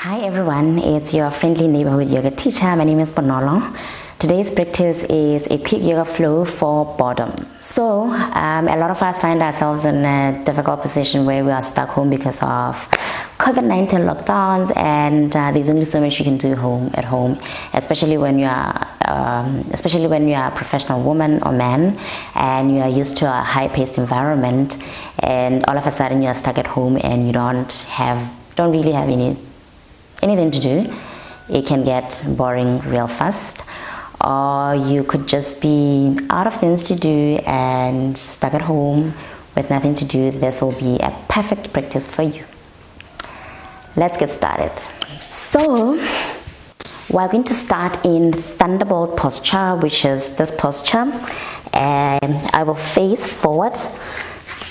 Hi everyone, it's your friendly neighborhood yoga teacher. My name is Boredom. Today's practice is a quick yoga flow for boredom. So a lot of us find ourselves in a difficult position where we are stuck home because of COVID-19 lockdowns, and there's only so much you can do at home, especially when you are a professional woman or man and you are used to a high-paced environment, and all of a sudden you are stuck at home and you don't really have anything to do. It can get boring real fast, or you could just be out of things to do and stuck at home with nothing to do. This will be a perfect practice for you. Let's get started. So we're going to start in Thunderbolt posture, which is this posture, and I will face forward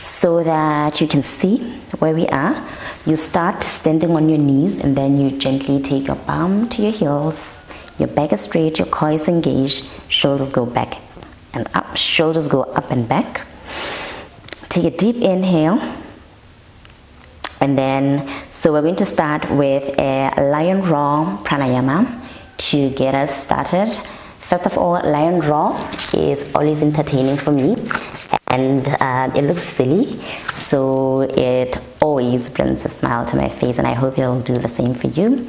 so that you can see where we are. You start standing on your knees, and then you gently take your palm to your heels. Your back is straight, your core is engaged, shoulders go back and up, shoulders go up and back. Take a deep inhale, and then so we're going to start with a lion roar pranayama to get us started. First of all, lion roar is always entertaining for me, and it looks silly, so it always brings a smile to my face, and I hope it'll do the same for you.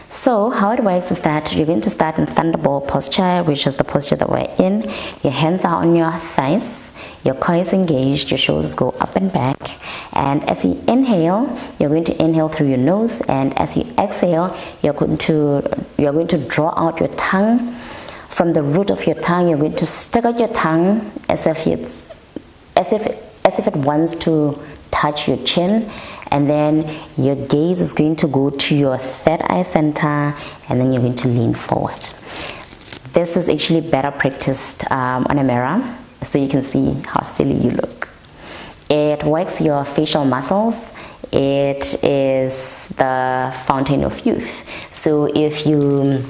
So how it works is that you're going to start in Thunderbolt posture, which is the posture that we're in. Your hands are on your thighs, your core is engaged, your shoulders go up and back, and as you inhale, you're going to inhale through your nose, and as you exhale, you're going to draw out your tongue. From the root of your tongue, you're going to stick out your tongue as if it wants to touch your chin, and then your gaze is going to go to your third eye center, and then you're going to lean forward. This is actually better practiced on a mirror, so you can see how silly you look. It works your facial muscles. It is the fountain of youth. So if you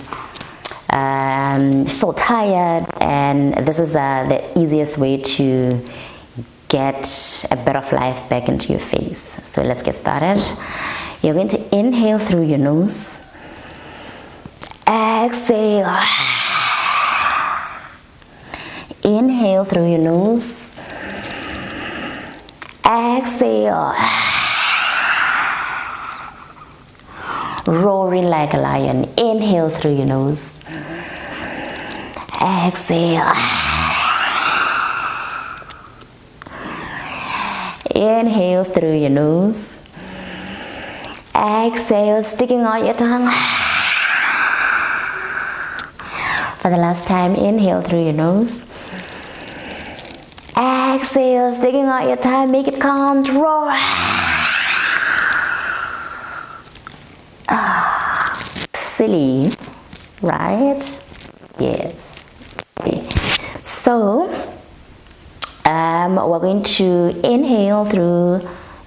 feel tired, and this is the easiest way to get a bit of life back into your face. So let's get started. You're going to inhale through your nose, exhale, inhale through your nose, exhale, roaring like a lion. Inhale through your nose, exhale, inhale through your nose, exhale, sticking out your tongue. For the last time, inhale through your nose, exhale, sticking out your tongue, make it count, roar. Silly, right? Yes. Okay. So we're going to inhale through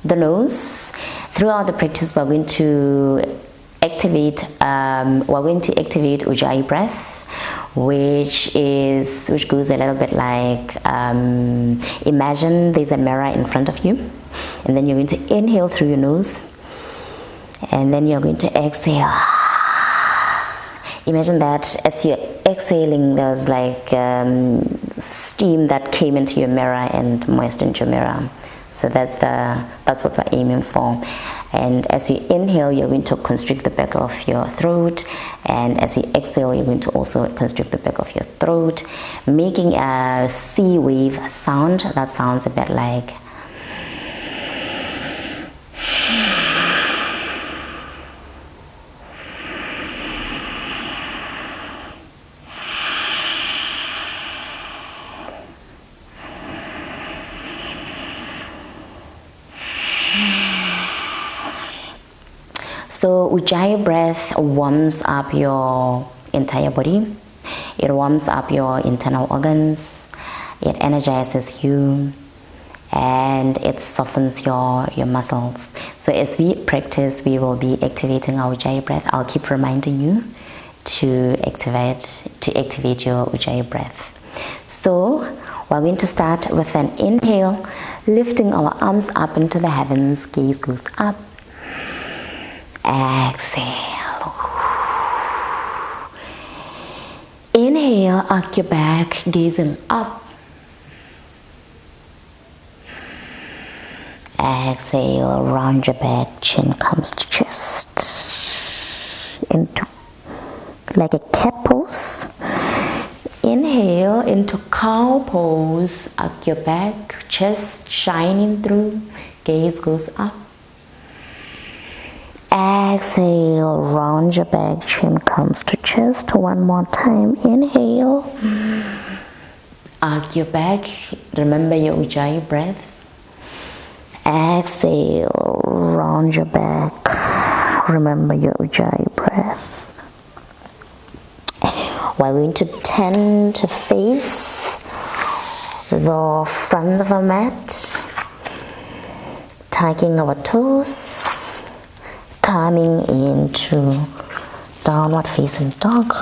the nose. Throughout the practice, we're going to activate Ujjayi breath, which goes a little bit like imagine there's a mirror in front of you, and then you're going to inhale through your nose, and then you're going to exhale. Imagine that as you're exhaling, there's like steam that came into your mirror and moistened your mirror. So that's what we're aiming for. And as you inhale, you're going to constrict the back of your throat, and as you exhale, you're going to also constrict the back of your throat, making a sea wave sound that sounds a bit like So Ujjayi breath warms up your entire body. It warms up your internal organs. It energizes you, and it softens your muscles. So as we practice, we will be activating our Ujjayi breath. I'll keep reminding you to activate your Ujjayi breath. So we're going to start with an inhale, lifting our arms up into the heavens. Gaze goes up. Exhale. Arch your back, gazing up. Exhale, round your back, chin comes to chest. Into like a cat pose. Inhale into cow pose. Arch your back, chest shining through, gaze goes up. Exhale, round your back, chin comes to chest. One more time. Inhale. Arch your back. Remember your Ujjayi breath. Exhale, round your back. Remember your Ujjayi breath. We're going to tend to face the front of our mat, tucking our toes, coming into downward facing dog.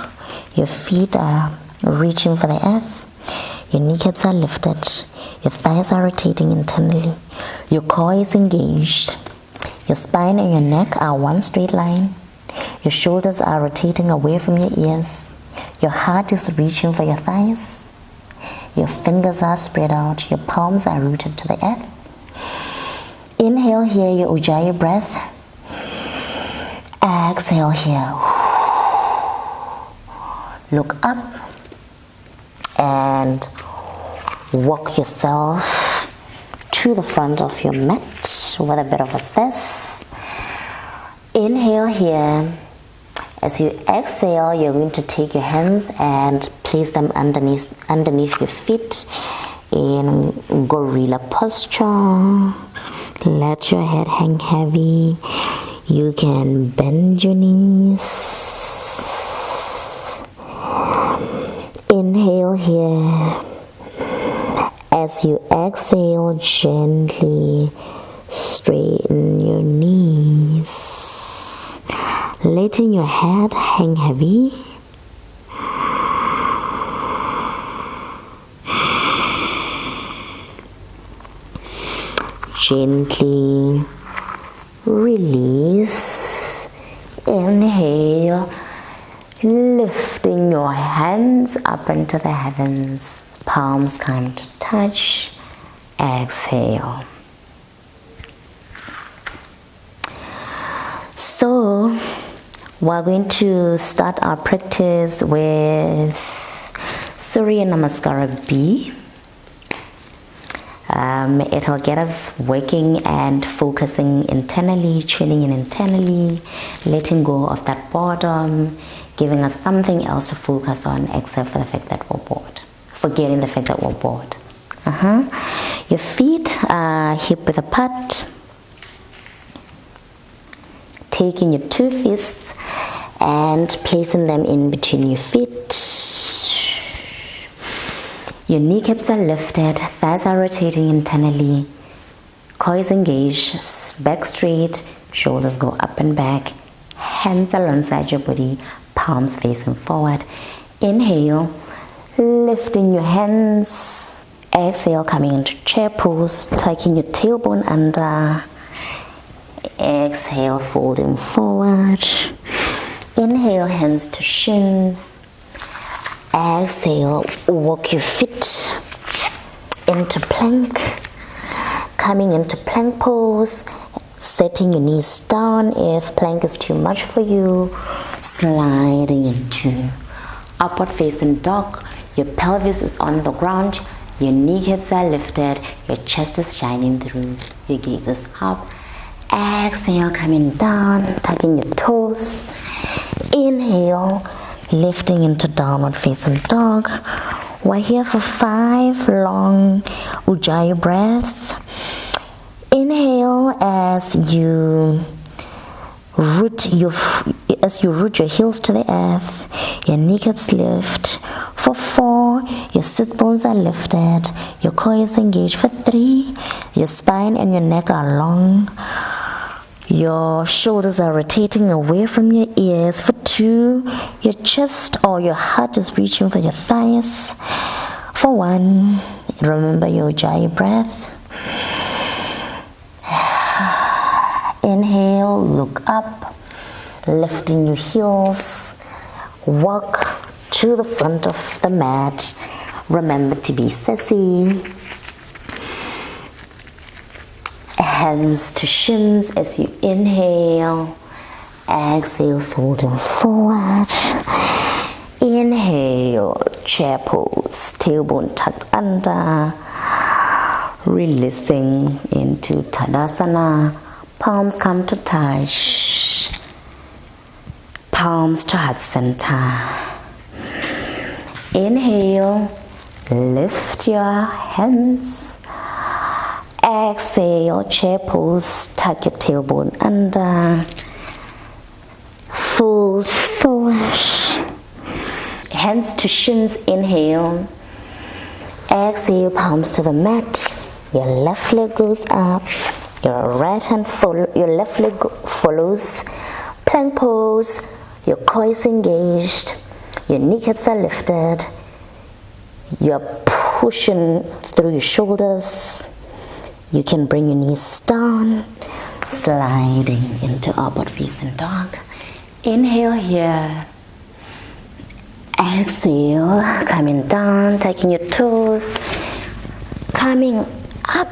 Your feet are reaching for the earth. Your kneecaps are lifted. Your thighs are rotating internally. Your core is engaged. Your spine and your neck are one straight line. Your shoulders are rotating away from your ears. Your heart is reaching for your thighs. Your fingers are spread out. Your palms are rooted to the earth. Inhale here, your Ujjayi breath. Exhale here. Look up and walk yourself to the front of your mat with a bit of a zest. Inhale here. As you exhale, you're going to take your hands and place them underneath your feet in gorilla posture. Let your head hang heavy. You can bend your knees. Inhale here. As you exhale, gently straighten your knees. Letting your head hang heavy. Gently release. Inhale, lifting your hands up into the heavens. Palms come to touch. Exhale. So, we're going to start our practice with Surya Namaskara B. It'll get us working and focusing internally, tuning in internally, letting go of that boredom, giving us something else to focus on except for the fact that we're bored. Forgetting the fact that we're bored. Your feet are hip width apart. Taking your two fists and placing them in between your feet. Your kneecaps are lifted, thighs are rotating internally, core is engaged, back straight, shoulders go up and back, hands alongside your body, palms facing forward. Inhale, lifting your hands. Exhale, coming into chair pose, tucking your tailbone under. Exhale, folding forward. Inhale, hands to shins. Exhale, walk your feet into plank. Coming into plank pose, setting your knees down. If plank is too much for you, sliding into upward facing dog. Your pelvis is on the ground. Your kneecaps are lifted. Your chest is shining through. Your gaze is up. Exhale, coming down, tucking your toes. Inhale, lifting into downward facing dog. We're here for 5 long Ujjayi breaths. Inhale as you root your heels to the earth. Your kneecaps lift. For 4, your sit bones are lifted. Your core is engaged. For 3, your spine and your neck are long. Your shoulders are rotating away from your ears. For 2, your chest or your heart is reaching for your thighs. For 1, remember your Ujjayi breath. Inhale, look up, lifting your heels. Walk to the front of the mat. Remember to be sassy. Hands to shins as you inhale. Exhale, folding forward. Inhale, chair pose, tailbone tucked under. Releasing into Tadasana. Palms come to touch. Palms to heart center. Inhale, lift your hands. Exhale, chair pose, tuck your tailbone under. Fold forward. Hands to shins, inhale. Exhale, palms to the mat. Your left leg goes up. Your left leg follows. Plank pose. Your core is engaged. Your kneecaps are lifted. You're pushing through your shoulders. You can bring your knees down. Sliding into upward facing dog. Inhale here. Exhale, coming down, taking your toes, coming up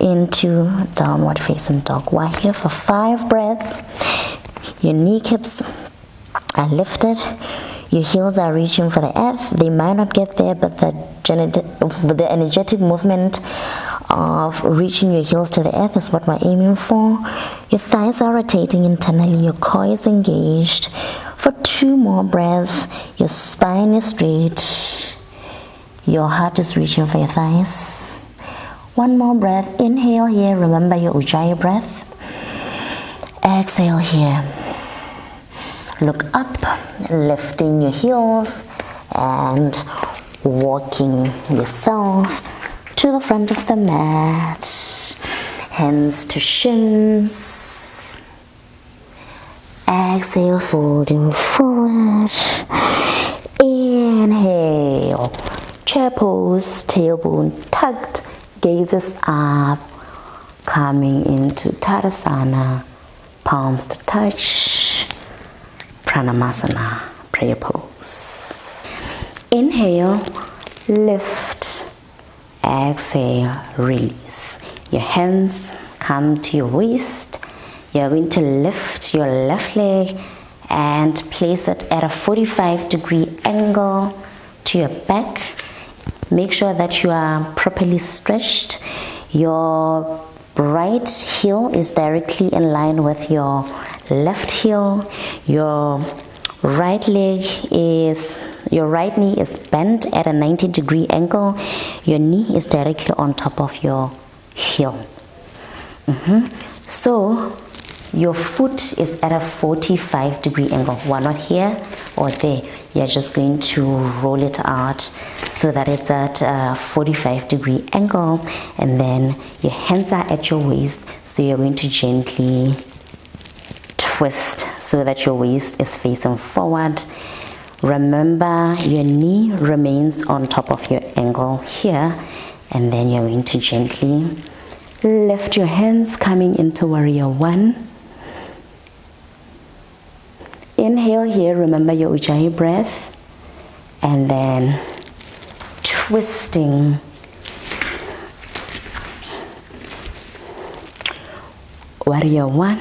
into downward facing dog. We're here for 5 breaths. Your kneecaps are lifted. Your heels are reaching for the earth. They might not get there, but the energetic movement of reaching your heels to the earth is what we're aiming for. Your thighs are rotating internally. Your core is engaged. For 2 more breaths, your spine is straight. Your heart is reaching for your thighs. 1 more breath. Inhale here. Remember your Ujjayi breath. Exhale here. Look up, lifting your heels and walking yourself to the front of the mat. Hands to shins. Exhale, folding forward. Inhale, chair pose, tailbone tucked, gazes up, coming into Tadasana, palms to touch, Pranamasana, prayer pose. Inhale, lift, exhale, release. Your hands come to your waist. You're going to lift your left leg and place it at a 45-degree angle to your back. Make sure that you are properly stretched. Your right heel is directly in line with your left heel. Your right knee is bent at a 90-degree angle. Your knee is directly on top of your heel. So your foot is at a 45-degree angle. We're not here or there. You're just going to roll it out so that it's at a 45-degree angle, and then your hands are at your waist, so you're going to gently twist so that your waist is facing forward. Remember, your knee remains on top of your ankle here, and then you're going to gently lift your hands, coming into Warrior 1. Inhale here, remember your Ujjayi breath, and then twisting. Warrior 1,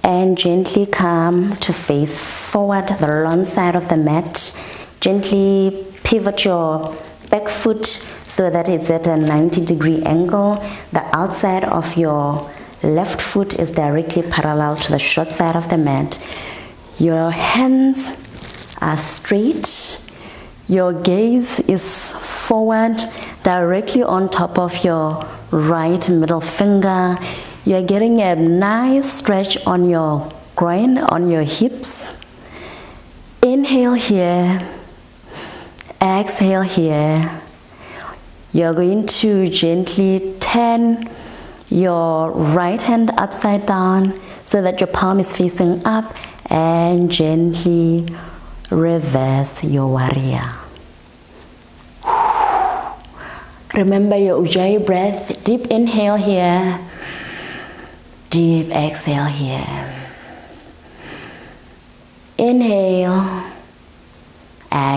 and gently come to face forward, the long side of the mat. Gently pivot your back foot so that it's at a 90-degree angle. The outside of your left foot is directly parallel to the short side of the mat. Your hands are straight. Your gaze is forward, directly on top of your right middle finger. You're getting a nice stretch on your groin, on your hips. Inhale here. Exhale here. You're going to gently turn your right hand upside down so that your palm is facing up, and gently reverse your warrior. Remember your Ujjayi breath. Deep inhale here. Deep exhale here. Inhale.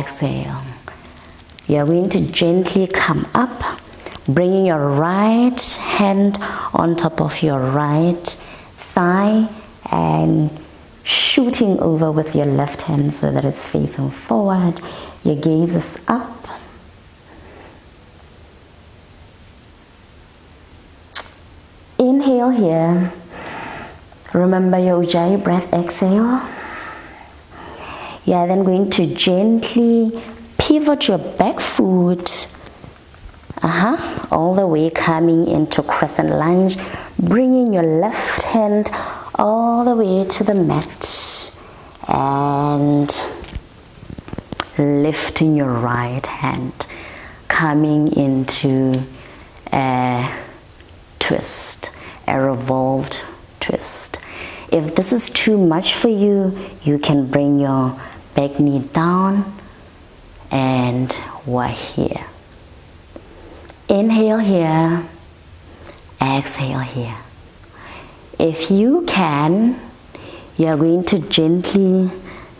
exhale. You're going to gently come up, bringing your right hand on top of your right thigh and shooting over with your left hand so that it's facing forward. Your gaze is up. Inhale here. Remember your Ujjayi breath, exhale. You are then going to gently pivot your back foot all the way, coming into crescent lunge, bringing your left hand all the way to the mat and lifting your right hand, coming into a twist, a revolved twist. If this is too much for you, you can bring your back knee down and we're here. Inhale here, exhale here. If you can, you're going to gently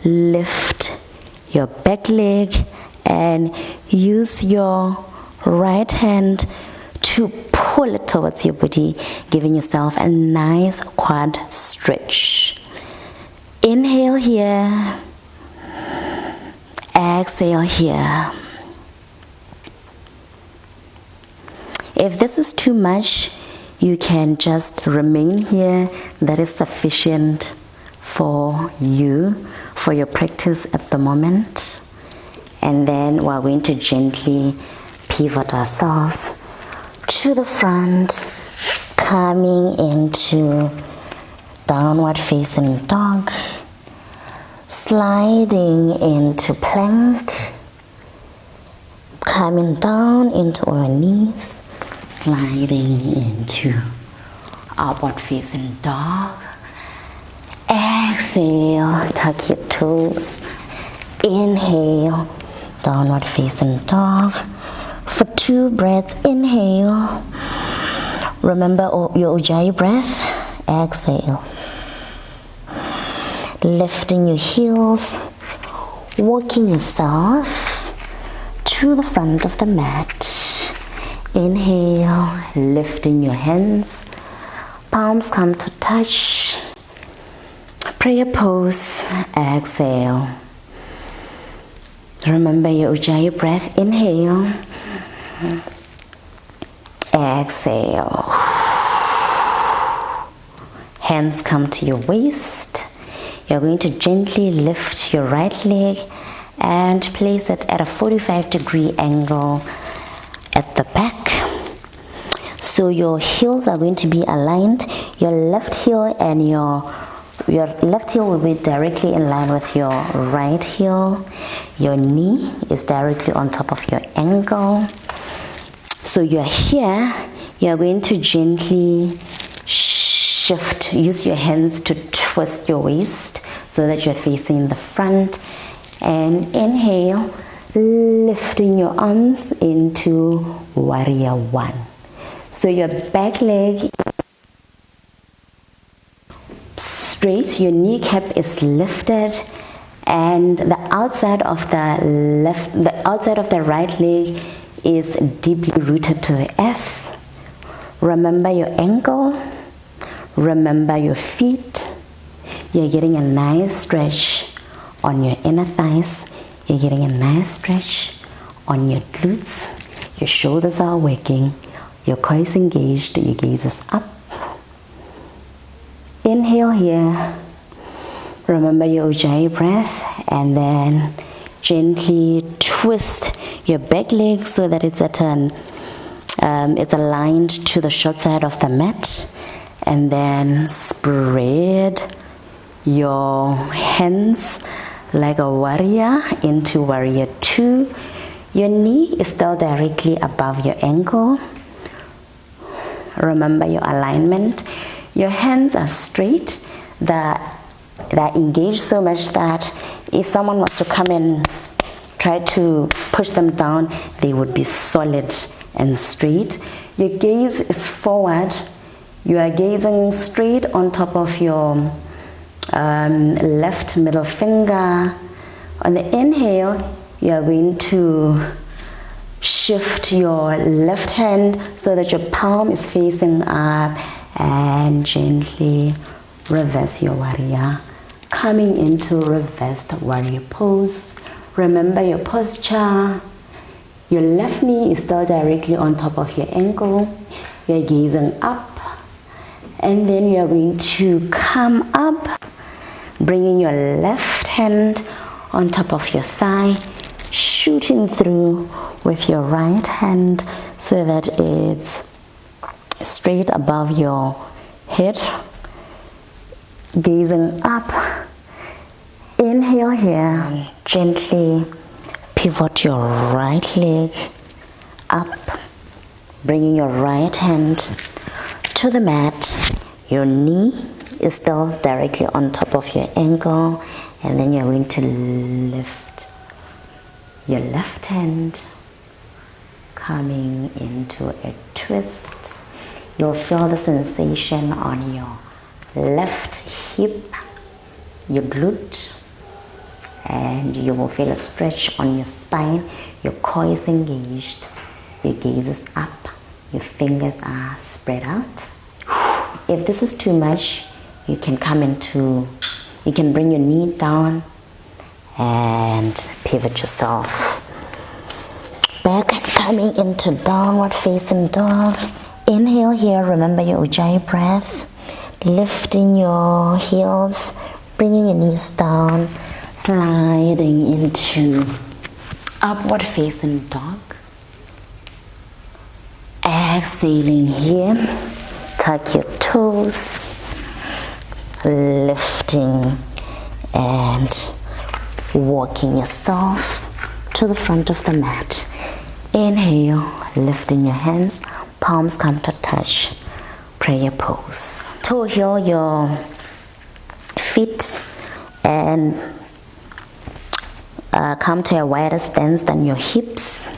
lift your back leg and use your right hand to pull it towards your body, giving yourself a nice quad stretch. Inhale here, exhale here. If this is too much, you can just remain here. That is sufficient for you, for your practice at the moment. And then we're going to gently pivot ourselves to the front, coming into downward facing dog, sliding into plank, coming down into our knees, sliding into upward facing dog. Exhale, tuck your toes. Inhale, downward facing dog. For 2 breaths, inhale. Remember your Ujjayi breath. Exhale. Lifting your heels, walking yourself to the front of the mat. Inhale, lifting your hands, palms come to touch. Prayer pose, exhale. Remember your Ujjayi breath, inhale, exhale. Hands come to your waist. You're going to gently lift your right leg and place it at a 45-degree angle at the back. So your heels are going to be aligned. Your left heel and your left heel will be directly in line with your right heel. Your knee is directly on top of your ankle. So you're here. You're going to gently shift. Use your hands to twist your waist so that you're facing the front. And inhale, lifting your arms into warrior one. So your back leg straight, your kneecap is lifted, and the outside of the right leg is deeply rooted to the earth. Remember your ankle, remember your feet. You're getting a nice stretch on your inner thighs. You're getting a nice stretch on your glutes. Your shoulders are working. Your core is engaged. Your gaze is up. Inhale here. Remember your Ujjayi breath, and then gently twist your back leg so that it's it's aligned to the short side of the mat, and then spread your hands like a warrior into warrior two. Your knee is still directly above your ankle. Remember your alignment. Your hands are straight. They're engaged so much that if someone was to come and try to push them down, they would be solid and straight. Your gaze is forward. You are gazing straight on top of your left middle finger. On the inhale, you are going to shift your left hand so that your palm is facing up and gently reverse your warrior, coming into reversed warrior pose. Remember your posture. Your left knee is still directly on top of your ankle. You're gazing up, and then you're going to come up, bringing your left hand on top of your thigh, shooting through with your right hand so that it's straight above your head, gazing up. Inhale here, gently pivot your right leg up, bringing your right hand to the mat. Your knee is still directly on top of your ankle, and then you're going to lift your left hand, coming into a twist. You'll feel the sensation on your left hip, your glute, and you will feel a stretch on your spine. Your core is engaged, your gaze is up, your fingers are spread out. If this is too much, you can you can bring your knee down and pivot yourself back, coming into downward facing dog. Inhale here, remember your Ujjayi breath, lifting your heels, bringing your knees down, sliding into upward facing dog. Exhaling here, tuck your toes, lifting and walking yourself to the front of the mat. Inhale, lifting your hands, palms come to touch, prayer pose. Toe heel your feet and come to a wider stance than your hips,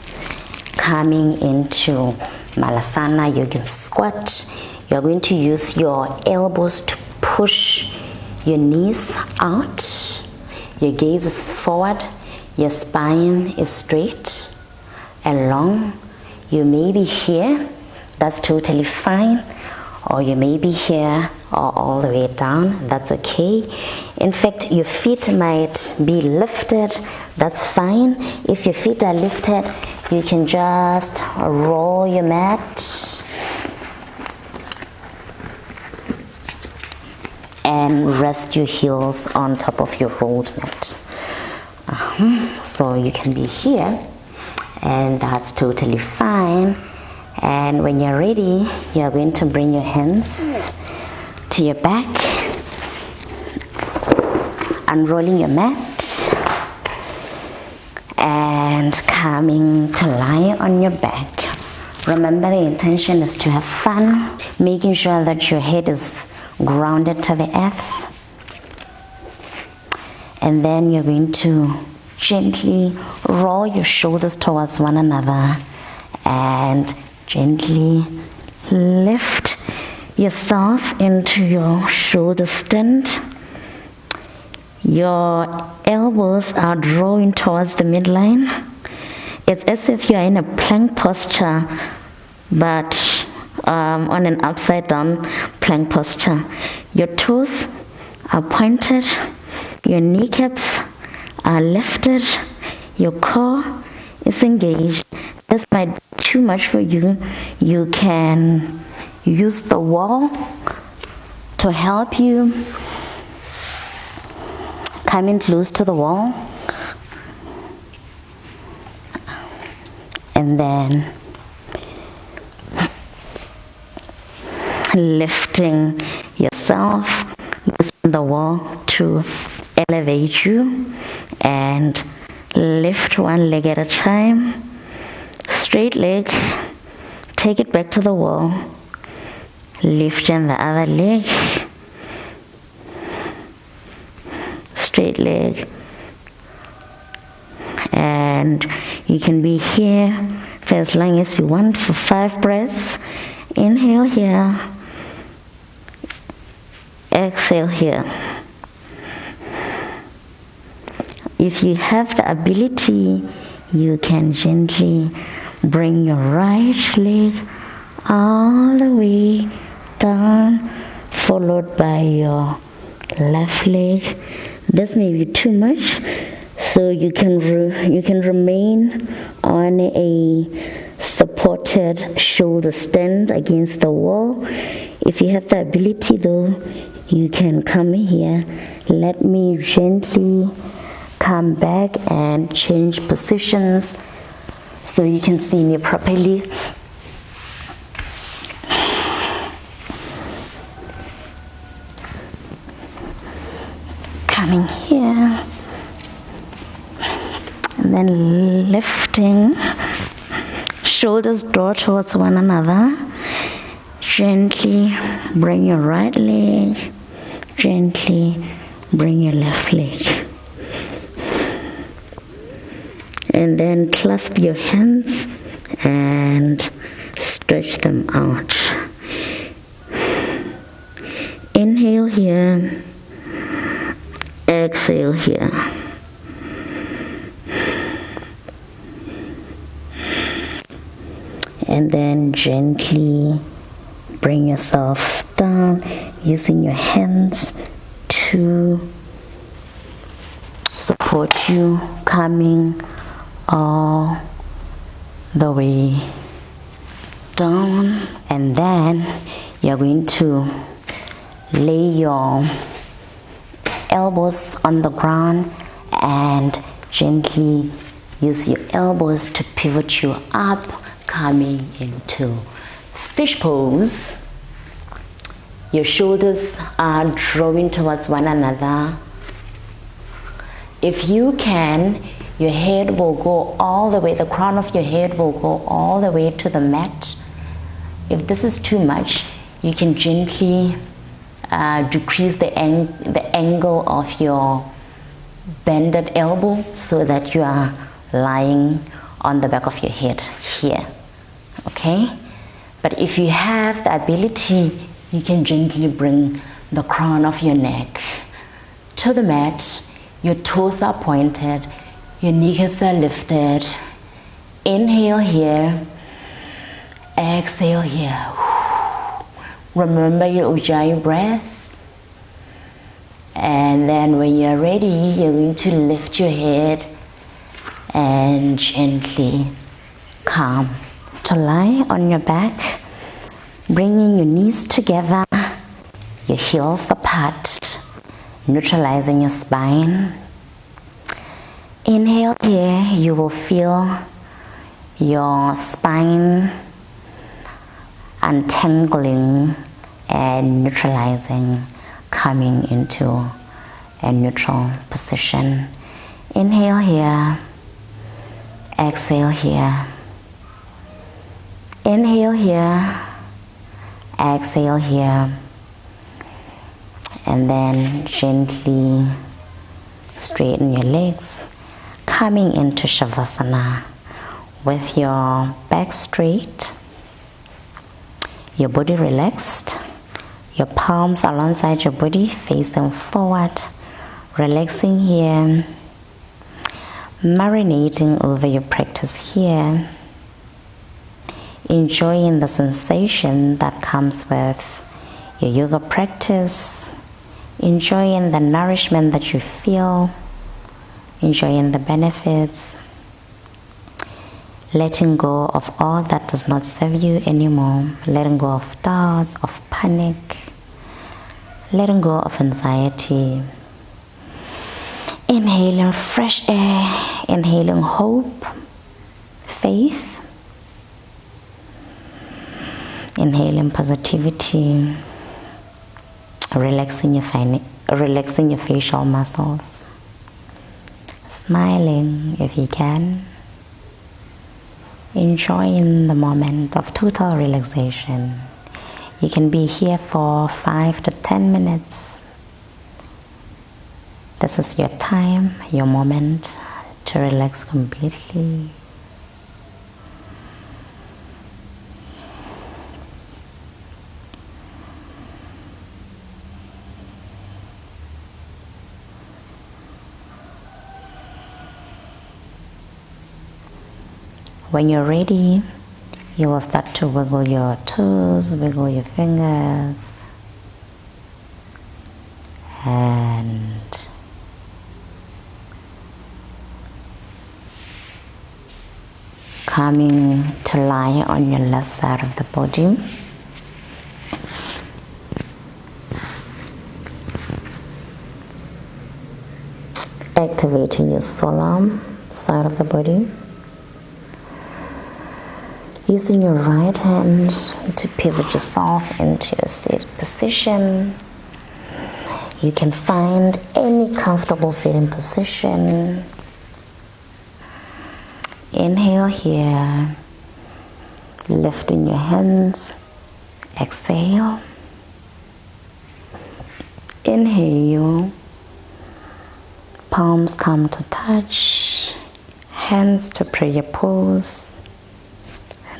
coming into Malasana Yoga squat. You're going to use your elbows to push your knees out. Your gaze is forward, your spine is straight and long. You may be here, that's totally fine, or you may be here or all the way down, that's okay. In fact, your feet might be lifted, that's fine. If your feet are lifted, you can just roll your mat and rest your heels on top of your rolled mat. So you can be here, and that's totally fine. And when you're ready, you're going to bring your hands to your back, unrolling your mat, and coming to lie on your back. Remember, the intention is to have fun, making sure that your head is grounded to the earth. And then you're going to gently roll your shoulders towards one another and gently lift yourself into your shoulder stand. Your elbows are drawing towards the midline. It's as if you're in a plank posture, but on an upside down plank posture. Your toes are pointed, your kneecaps are lifted, your core is engaged. This might be too much for you. You can use the wall to help you. Coming close to the wall, and then lifting yourself, using the wall to elevate you, and lift one leg at a time. Straight leg, take it back to the wall, lifting the other leg, straight leg, and you can be here for as long as you want, for 5 breaths. Inhale here, exhale here. If you have the ability, you can gently bring your right leg all the way down, followed by your left leg. This may be too much, so you can remain on a supported shoulder stand against the wall. If you have the ability though, you can come here. Let me gently come back and change positions so you can see me properly. Coming here and then lifting, shoulders draw towards one another. Gently bring your right leg, gently bring your left leg, and then clasp your hands and stretch them out. Inhale here, exhale here. And then gently bring yourself down using your hands to support you, coming all the way down. And then you're going to lay your elbows on the ground and gently use your elbows to pivot you up, coming into fish pose. Your shoulders are drawing towards one another. If you can, your head will go all the way, the crown of your head will go all the way to the mat. If this is too much, you can gently decrease the angle of your bended elbow so that you are lying on the back of your head here. Okay? But if you have the ability, you can gently bring the crown of your neck to the mat. Your toes are pointed, your kneecaps are lifted. Inhale here, exhale here. Remember your Ujjayi breath. And then when you're ready, you're going to lift your head and gently come to lie on your back, bringing your knees together, your heels apart, neutralizing your spine. Inhale here, you will feel your spine untangling and neutralizing, coming into a neutral position. Inhale here, exhale here. Inhale here, exhale here, and then gently straighten your legs, coming into Shavasana with your back straight, your body relaxed, your palms alongside your body facing forward, relaxing here, marinating over your practice here, enjoying the sensation that comes with your yoga practice, enjoying the nourishment that you feel, enjoying the benefits, letting go of all that does not serve you anymore, letting go of thoughts, of panic, letting go of anxiety. Inhaling fresh air, inhaling hope, faith, inhaling positivity, relaxing your facial muscles, smiling if you can, enjoying the moment of total relaxation. You can be here for 5 to 10 minutes. This is your time, your moment to relax completely. When you're ready, you will start to wiggle your toes, wiggle your fingers, and coming to lie on your left side of the body. Activating your solar side of the body. Using your right hand to pivot yourself into a seated position. You can find any comfortable sitting position. Inhale here, lifting your hands. Exhale. Inhale. Palms come to touch, hands to prayer pose.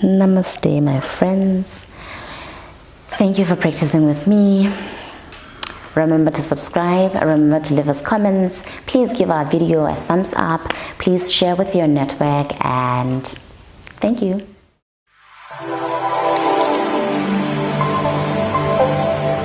Namaste, my friends. Thank you for practicing with me. Remember to subscribe, remember to leave us comments. Please give our video a thumbs up. Please share with your network, and thank you.